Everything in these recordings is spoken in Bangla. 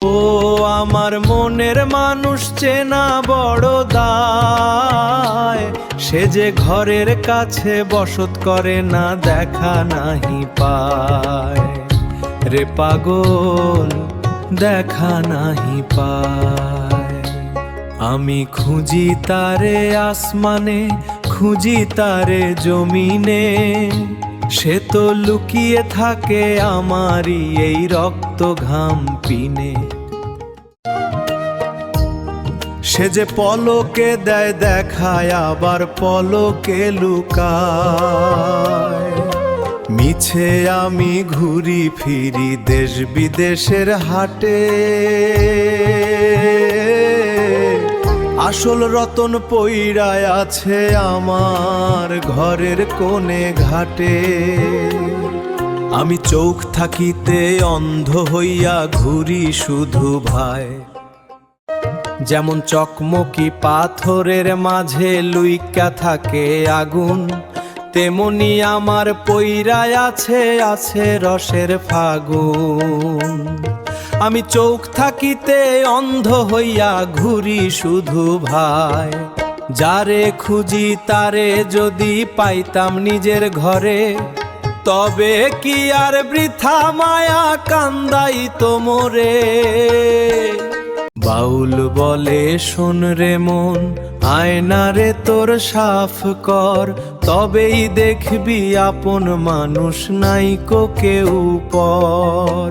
ও আমার মনের মানুষ চেনা বড় দায়, সে যে ঘরের কাছে বসত করে না দেখা নাহি পায়, রে পাগল দেখা নাহি পায়। আমি খুঁজি তারে আসমানে, খুঁজি তারে জমিনে, সে তো লুকিয়ে থাকে আমারই এই রক্ত ঘাম পিনে। সে যে পলকে দেয় দেখায় আবার পলকে লুকায়, মিছে আমি ঘুরি ফিরি দেশ বিদেশের হাটে, আসল রতন পইড়ায় আছে আমার ঘরের কোণে ঘাটে। আমি চোখ থাকিতে অন্ধ হইয়া ঘুরি শুধু ভাই, যেমন চকমকি পাথরের মাঝে লুইকা থাকে আগুন, তেমনি আমার পইড়ায় আছে আছে রসের ফাগুন। আমি চোখ থাকিতে অন্ধ হইয়া ঘুরি শুধু ভাই, যারে খুঁজি তারে যদি পাইতাম নিজের ঘরে, তবে কি আর বৃথা মায়া কান্দাইতো মোরে। বাউল বলে শোন রে মন, আয়না রে তোর সাফ কর, তবেই দেখবি আপন মানুষ নাইকো কেউ পর।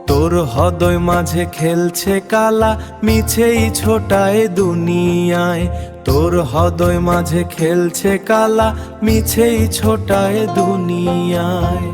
তোর হৃদয় মাঝে খেলছে কালা, মিছেই ছোটায় দুনিয়ায়, তোর হৃদয় মাঝে খেলছে কালা, মিছেই ছোটায় দুনিয়ায়।